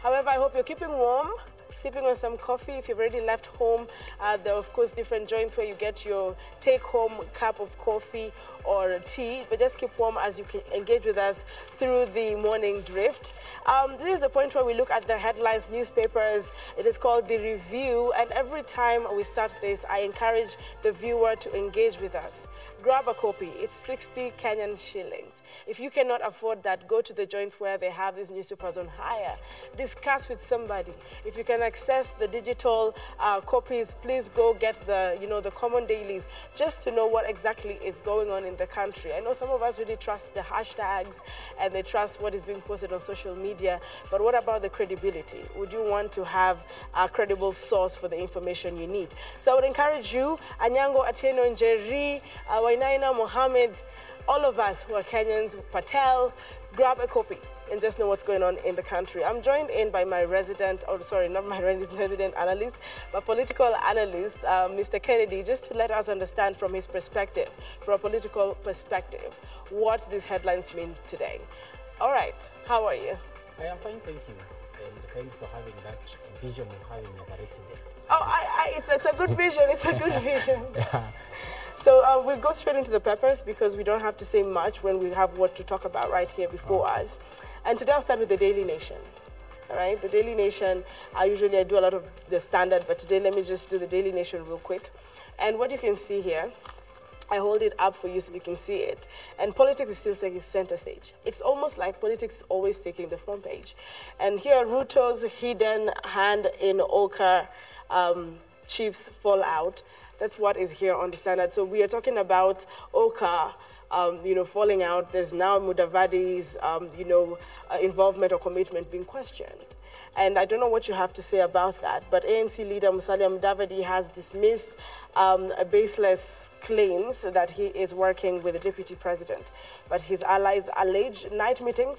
However, I hope you're keeping warm, sipping on some coffee. If you've already left home, there are, of course, different joints where you get your take-home cup of coffee or tea. But just keep warm as you can engage with us through the morning drift. This is the point where we look at the headlines, newspapers. It is called The Review. And every time we start this, I encourage the viewer to engage with us. Grab a copy. It's 60 Kenyan shillings. If you cannot afford that, go to the joints where they have these newspapers on hire. Discuss with somebody. If you can access the digital copies, please go get the, the common dailies, just to know what exactly is going on in the country. I know some of us really trust the hashtags and they trust what is being posted on social media, but what about the credibility? Would you want to have a credible source for the information you need? So I would encourage you, Anyango, Atieno, Njeri, Wainaina, Mohammed, all of us who are Kenyans, Patel, grab a copy and just know what's going on in the country. I'm joined in by my resident, not my resident analyst, but political analyst, Mr. Kennedy, just to let us understand from his perspective, from a political perspective, what these headlines mean today. All right, how are you? I am fine, thank you. And thanks for having that vision of having as a resident. Oh, it's a good vision, it's a good vision. Yeah. So we'll go straight into the peppers because we don't have to say much when we have what to talk about right here before us. And today I'll start with the Daily Nation. All right, the Daily Nation, usually I do a lot of the Standard, but today let me just do the Daily Nation real quick. And what you can see here, I hold it up for you so you can see it. And politics is still taking center stage. It's almost like politics is always taking the front page. And here are Ruto's hidden hand in Oka chiefs fallout. That's what is here on the Standard. So we are talking about Oka, falling out. There's now Mudavadi's, involvement or commitment being questioned. And I don't know what you have to say about that, but ANC leader Musalia Mudavadi has dismissed baseless claims that he is working with the deputy president. But his allies allege night meetings,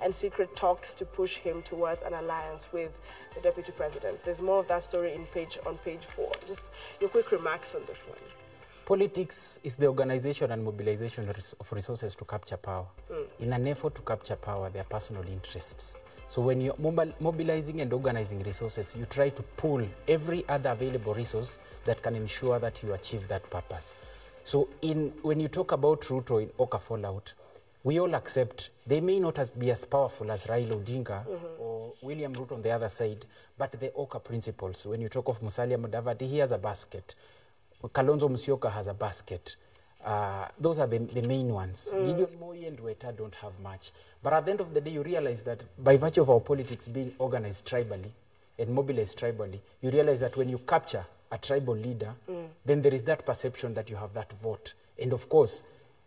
and secret talks to push him towards an alliance with the deputy president. There's more of that story on page 4. Just your quick remarks on this one. Politics is the organization and mobilization of resources to capture power. In an effort to capture power, there are personal interests. So when you're mobilizing and organizing resources, you try to pull every other available resource that can ensure that you achieve that purpose. So when you talk about Ruto in Oka fallout, we all accept they may not be as powerful as Raila Odinga or William Ruto on the other side, but the Oka principles. When you talk of Musalia Mudavadi, he has a basket. Kalonzo Musyoka has a basket. Those are the main ones. Gideon Moi and Weta don't have much. But at the end of the day, you realize that by virtue of our politics being organized tribally and mobilized tribally, you realize that when you capture a tribal leader, then there is that perception that you have that vote. And of course,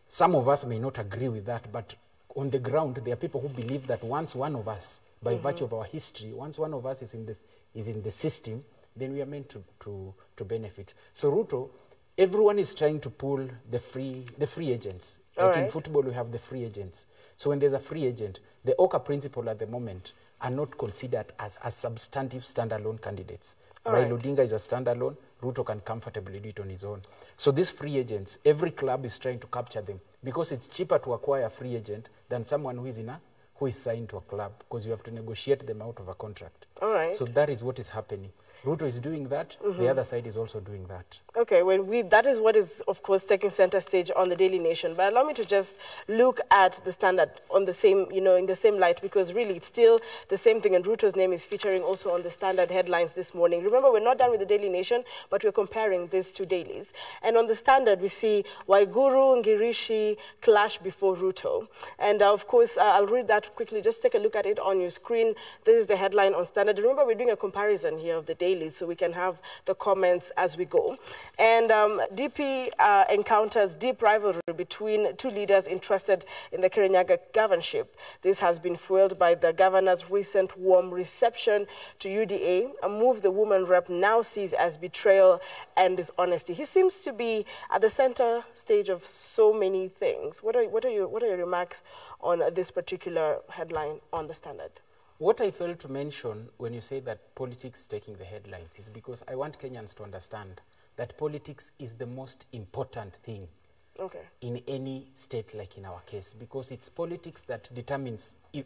some of us may not agree with that, but on the ground, there are people who believe that once one of us, by virtue of our history, once one of us is in the system, then we are meant to benefit. So Ruto, everyone is trying to pull the free agents. Like in football, we have the free agents. So when there's a free agent, the Oka principle at the moment are not considered as substantive standalone candidates. Raila Odinga is a standalone. Ruto can comfortably do it on his own. So these free agents, every club is trying to capture them because it's cheaper to acquire a free agent than someone who is signed to a club because you have to negotiate them out of a contract. So that is what is happening. Ruto is doing that. The other side is also doing that. Okay, that is what is, of course, taking center stage on the Daily Nation. But allow me to just look at the Standard on the same, in the same light, because really it's still the same thing. And Ruto's name is featuring also on the Standard headlines this morning. Remember, we're not done with the Daily Nation, but we're comparing these two dailies. And on the Standard, we see Waiguru, Ngirishi clash before Ruto. And of course, I'll read that quickly. Just take a look at it on your screen. This is the headline on Standard. Remember, we're doing a comparison here of the daily, so we can have the comments as we go. And DP encounters deep rivalry between two leaders interested in the Kirinyaga governorship. This has been fueled by the governor's recent warm reception to UDA, a move the woman rep now sees as betrayal and dishonesty. He seems to be at the center stage of so many things. What are your remarks on this particular headline on the Standard? What I failed to mention when you say that politics is taking the headlines is because I want Kenyans to understand that politics is the most important thing in any state like in our case, because it's politics that determines, if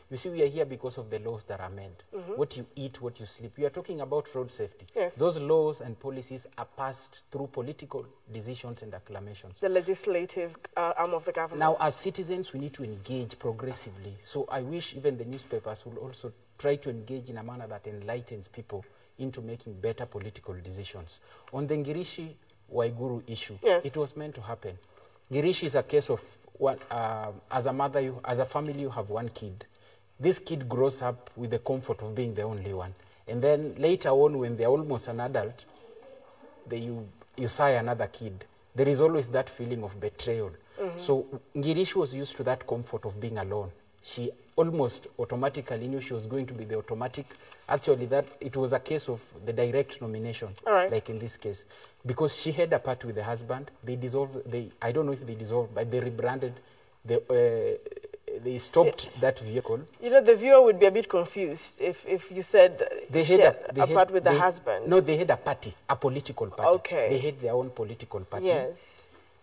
you see we are here because of the laws that are made. What you eat, what you sleep. We are talking about road safety. Yes. Those laws and policies are passed through political decisions and acclamations. The legislative arm of the government. Now, as citizens, we need to engage progressively. So I wish even the newspapers will also try to engage in a manner that enlightens people into making better political decisions. On the Ngirishi Waiguru issue, yes, it was meant to happen. Ngirishi is a case of one, as a mother, as a family, you have one kid. This kid grows up with the comfort of being the only one. And then later on, when they're almost an adult, you sire another kid. There is always that feeling of betrayal. So Ngirishi was used to that comfort of being alone. She almost automatically knew she was going to be the automatic. Actually, that it was a case of the direct nomination, like in this case, because she had a part with the husband. They dissolved. I don't know if they dissolved, but they rebranded. They stopped that vehicle. You know, the viewer would be a bit confused if you said they had a part with the husband. No, they had a party, a political party. Okay. They had their own political party. Yes.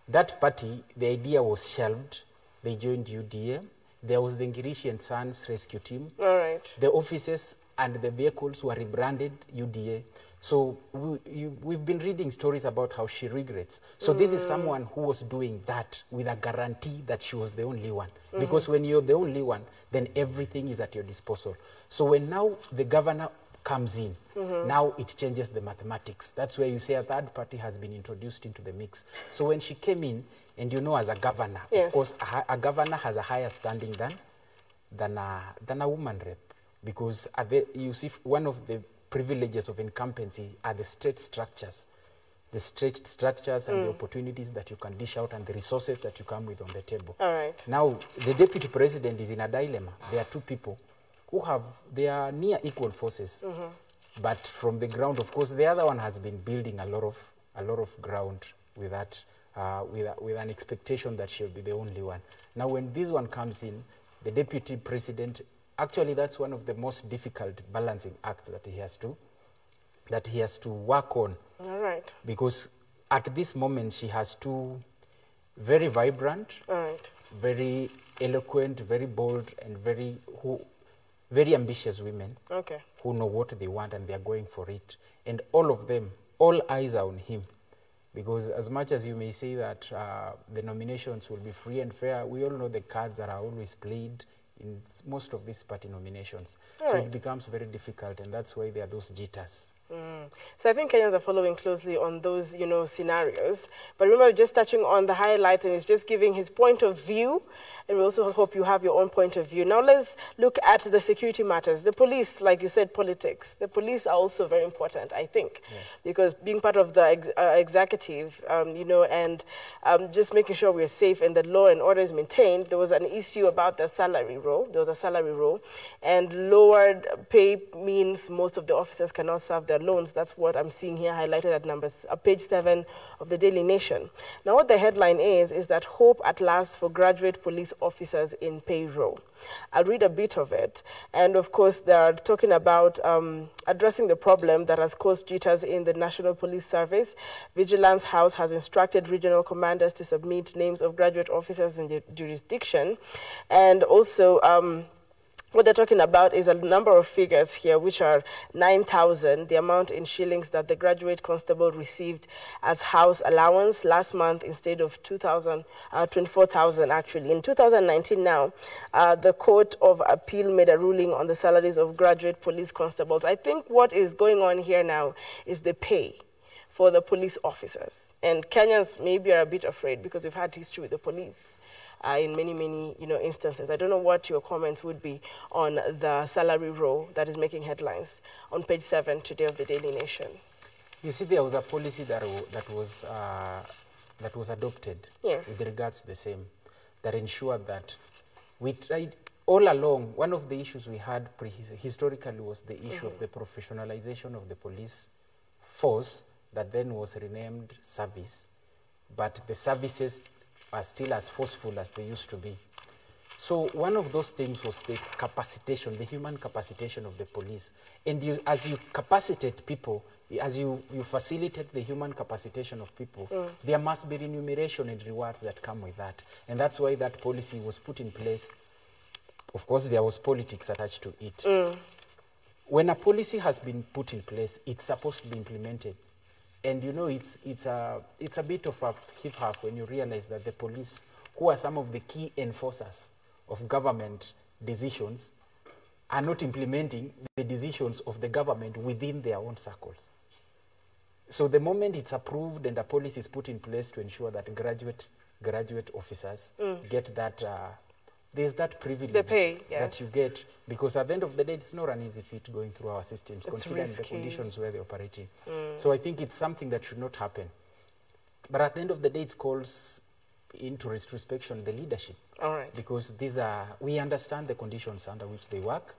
That party, the idea was shelved. They joined UDA. There was the Ngirishi and Sons rescue team. All right. The offices and the vehicles were rebranded UDA. So we've been reading stories about how she regrets. So this is someone who was doing that with a guarantee that she was the only one. Because when you're the only one, then everything is at your disposal. So when now the governor comes in, now it changes the mathematics. That's where you say a third party has been introduced into the mix. So when she came in, and you know, as a governor, of course, a governor has a higher standing than a woman rep, because you see one of the privileges of incumbency are the state structures, and the opportunities that you can dish out and the resources that you come with on the table. All right. Now, the deputy president is in a dilemma. There are two people who they are near equal forces, but from the ground, of course, the other one has been building a lot of ground with that. With an expectation that she'll be the only one. Now, when this one comes in, the deputy president, actually that's one of the most difficult balancing acts that he has to work on. All right. Because at this moment, she has two very vibrant, very eloquent, very bold, and very ambitious women who know what they want and they are going for it. And all of them, all eyes are on him. Because as much as you may say that the nominations will be free and fair, we all know the cards that are always played in most of these party nominations. So it becomes very difficult, and that's why there are those jitters. So I think Kenyans are following closely on those, scenarios. But remember, just touching on the highlights, and it's just giving his point of view. And we also hope you have your own point of view. Now let's look at the security matters. The police, like you said, politics. The police are also very important, I think, because being part of the executive, and just making sure we're safe and that law and order is maintained. There was an issue about the salary roll. There was a salary roll, and lowered pay means most of the officers cannot serve their loans. That's what I'm seeing here highlighted at page 7 of the Daily Nation. Now what the headline is that hope at last for graduate police officers in payroll. I'll read a bit of it. And of course, they're talking about addressing the problem that has caused jitters in the National Police Service. Vigilance House has instructed regional commanders to submit names of graduate officers in the jurisdiction. And also, what they're talking about is a number of figures here, which are 9,000, the amount in shillings that the graduate constable received as house allowance last month instead of 24,000 actually. In 2019 now, the Court of Appeal made a ruling on the salaries of graduate police constables. I think what is going on here now is the pay for the police officers. And Kenyans maybe are a bit afraid because we've had history with the police. In many instances. I don't know what your comments would be on the salary roll that is making headlines on page 7 today of the Daily Nation. You see, there was a policy that was adopted with regards to the same, that ensured that we tried all along. One of the issues we had historically was the issue of the professionalization of the police force that then was renamed service, but the services are still as forceful as they used to be. So one of those things was the capacitation, the human capacitation of the police. And you, as you capacitate people, as you facilitate the human capacitation of people, there must be remuneration and rewards that come with that. And that's why that policy was put in place. Of course, there was politics attached to it. When a policy has been put in place, it's supposed to be implemented. And you know, it's a bit of a hip-half when you realize that the police, who are some of the key enforcers of government decisions, are not implementing the decisions of the government within their own circles. So the moment it's approved and a policy is put in place to ensure that graduate officers get that, there's that privilege that you get, because at the end of the day, it's not an easy feat going through our systems, considering the conditions where they're operating. So I think it's something that should not happen. But at the end of the day, it calls into retrospection the leadership. All right. Because these are, we understand the conditions under which they work,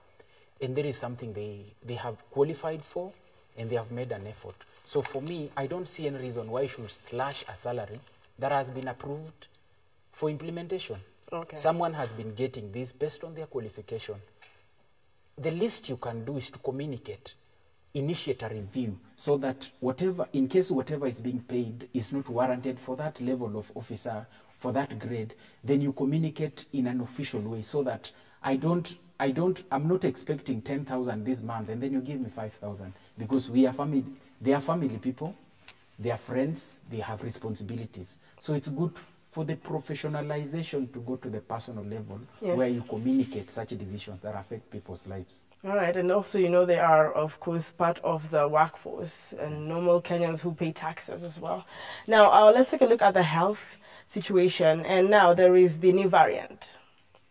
and there is something they have qualified for, and they have made an effort. So for me, I don't see any reason why you should slash a salary that has been approved for implementation. Okay. Someone has been getting this based on their qualification. The least you can do is to communicate, initiate a review, so that whatever, in case whatever is being paid is not warranted for that level of officer, for that grade, then you communicate in an official way, so that I'm not expecting 10,000 this month and then you give me 5,000, because we are family, they are family people, they are friends, they have responsibilities. So it's good for the professionalization to go to the personal level, where you communicate such decisions that affect people's lives. All right, and also, you know, they are, of course, part of the workforce and normal Kenyans who pay taxes as well. Now, let's take a look at the health situation. And now there is the new variant,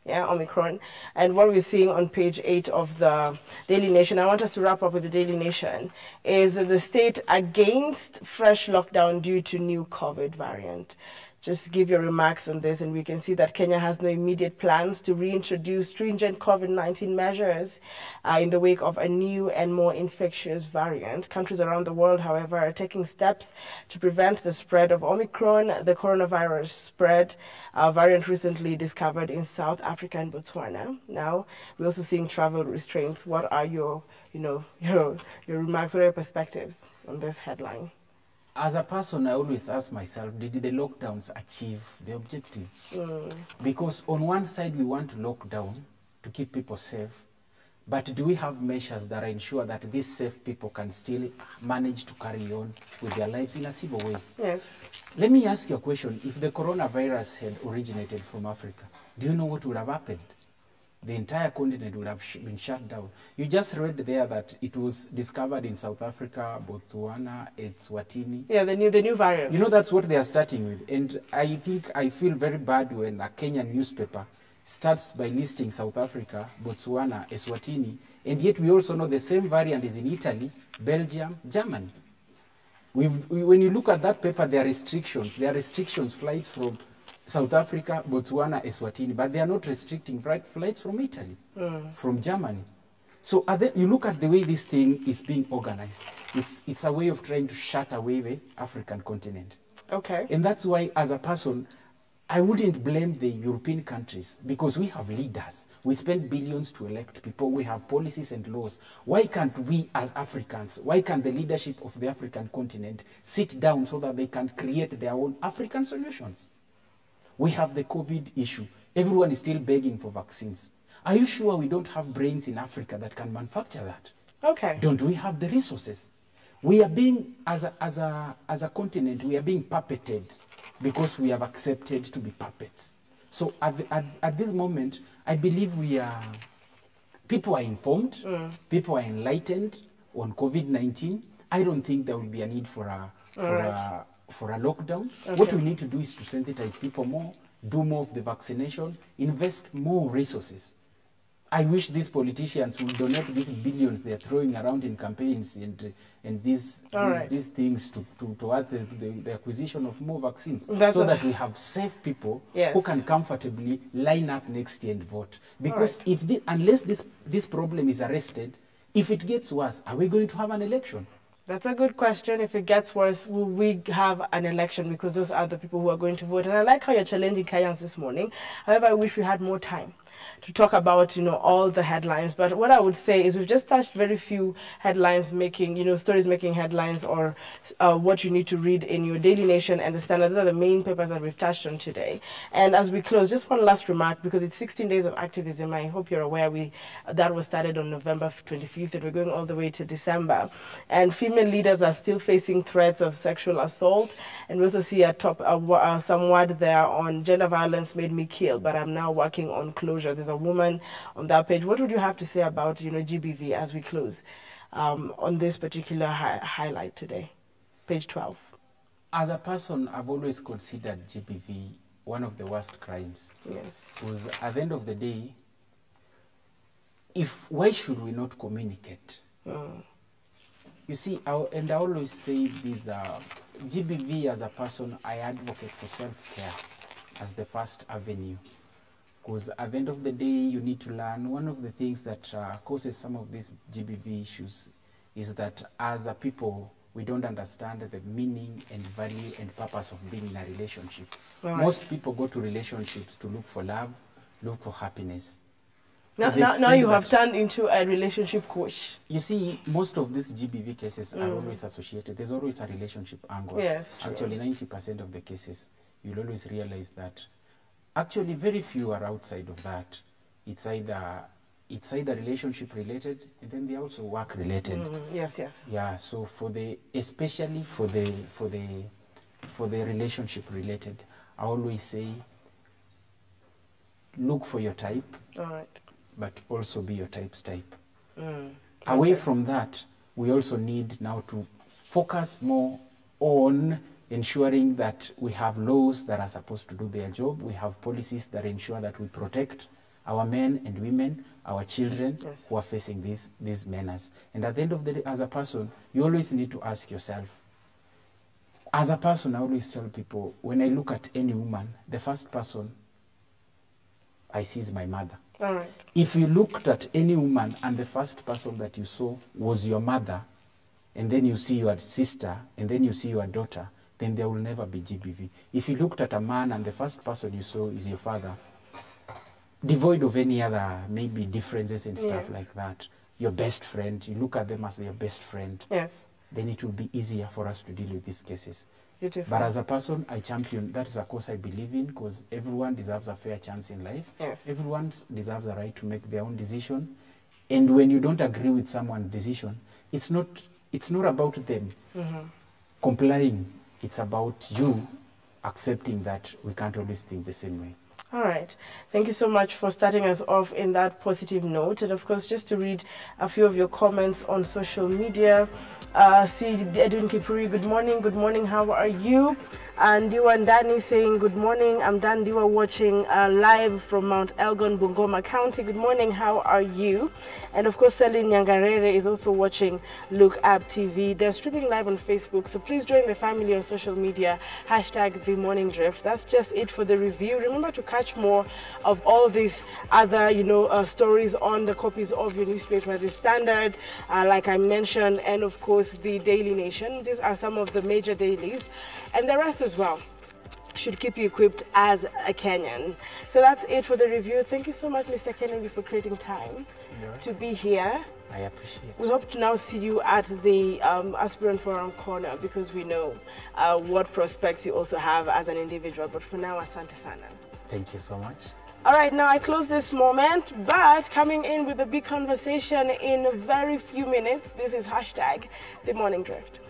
Omicron. And what we're seeing on page 8 of the Daily Nation, I want us to wrap up with the Daily Nation, is the state against fresh lockdown due to new COVID variant. Just give your remarks on this, and we can see that Kenya has no immediate plans to reintroduce stringent COVID-19 measures in the wake of a new and more infectious variant. Countries around the world, however, are taking steps to prevent the spread of Omicron, the coronavirus spread variant recently discovered in South Africa and Botswana. Now, we're also seeing travel restraints. What are your remarks, what are your perspectives on this headline? As a person, I always ask myself, did the lockdowns achieve the objective? Because on one side, we want to lock down to keep people safe, but do we have measures that ensure that these safe people can still manage to carry on with their lives in a civil way? Yes. Let me ask you a question. If the coronavirus had originated from Africa, do you know what would have happened? The entire continent would have been shut down. You just read there that it was discovered in South Africa, Botswana, Eswatini. Yeah, the new variant. You know, that's what they are starting with. And I think I feel very bad when a Kenyan newspaper starts by listing South Africa, Botswana, Eswatini, and yet we also know the same variant is in Italy, Belgium, Germany. When you look at that paper, there are restrictions, flights from South Africa, Botswana, Eswatini, but they are not restricting flights from Italy, from Germany. So you look at the way this thing is being organized. It's a way of trying to shut away the African continent. Okay. And that's why, as a person, I wouldn't blame the European countries, because we have leaders. We spend billions to elect people. We have policies and laws. Why can't we as Africans, why can't the leadership of the African continent sit down so that they can create their own African solutions? We have the COVID issue. Everyone is still begging for vaccines. Are you sure we don't have brains in Africa that can manufacture that? Okay. Don't we have the resources? We are being, as a continent, we are being puppeted because we have accepted to be puppets. So at this moment, I believe people are informed, people are enlightened on COVID-19. I don't think there will be a need for a lockdown. Okay. What we need to do is to sensitize people more, do more of the vaccination, invest more resources. I wish these politicians would donate these billions they're throwing around in campaigns and these things towards the acquisition of more vaccines, so that we have safe people who can comfortably line up next year and vote. Because unless this problem is arrested, if it gets worse, are we going to have an election? That's a good question. If it gets worse, will we have an election? Because those are the people who are going to vote. And I like how you're challenging Kenyans this morning. However, I wish we had more time to talk about, all the headlines. But what I would say is we've just touched very few headlines making, stories making headlines, or what you need to read in your Daily Nation and the Standard. Those are the main papers that we've touched on today. And as we close, just one last remark, because it's 16 days of activism. I hope you're aware that was started on November 25th, and we're going all the way to December. And female leaders are still facing threats of sexual assault. And we also see some word there on gender violence made me kill, but I'm now working on closure. There's a woman on that page. What would you have to say about GBV as we close on this particular highlight today, page 12? As a person, I've always considered GBV one of the worst crimes. Yes. Because at the end of the day, why should we not communicate? You see, I always say this, GBV as a person, I advocate for self-care as the first avenue. Because at the end of the day, you need to learn. One of the things that causes some of these GBV issues is that as a people, we don't understand the meaning and value and purpose of being in a relationship. Right. Most people go to relationships to look for love, look for happiness. Now you have turned into a relationship coach. You see, most of these GBV cases are always associated. There's always a relationship angle. Yes, true. Actually, 90% of the cases, you'll always realize that actually very few are outside of that. It's either relationship related, and then they also work related. Yes. Yeah. So especially for the relationship related, I always say, look for your type. All right. But also be your type's type. Away from that, we also need now to focus more on ensuring that we have laws that are supposed to do their job. We have policies that ensure that we protect our men and women, our children who are facing these menace. And at the end of the day, as a person, you always need to ask yourself. As a person, I always tell people, when I look at any woman, the first person I see is my mother. All right. If you looked at any woman and the first person that you saw was your mother, and then you see your sister, and then you see your daughter, then there will never be GBV. If you looked at a man and the first person you saw is your father, devoid of any other maybe differences and stuff like that, your best friend, you look at them as your best friend, then it will be easier for us to deal with these cases. Beautiful. But as a person, I champion, that is a cause I believe in, because everyone deserves a fair chance in life. Yes. Everyone deserves a right to make their own decision. And when you don't agree with someone's decision, it's not about them complying. It's about you accepting that we can't always think the same way. All right. Thank you so much for starting us off in that positive note. And of course, just to read a few of your comments on social media. See Edwin Kipuri, good morning, how are you? And Diwa Ndani saying good morning, I'm Dan Diwa watching live from Mount Elgon, Bungoma County. Good morning, how are you? And of course, Celine Nyangarere is also watching Look Up TV. They're streaming live on Facebook, so please join the family on social media, #The Morning Drift. That's just it for the review. Remember to catch more of all these other, stories on the copies of your newspaper, The Standard, like I mentioned, and of course, the Daily Nation. These are some of the major dailies, and the rest as well should keep you equipped as a Kenyan. So that's it for the review. Thank you so much, Mr. Kennedy, for creating time to be here. I appreciate it. We hope to now see you at the Aspirant Forum Corner, because we know what prospects you also have as an individual. But for now, asante sana. Thank you so much. All right, now I close this moment, but coming in with a big conversation in a very few minutes, this is #The Morning Drift.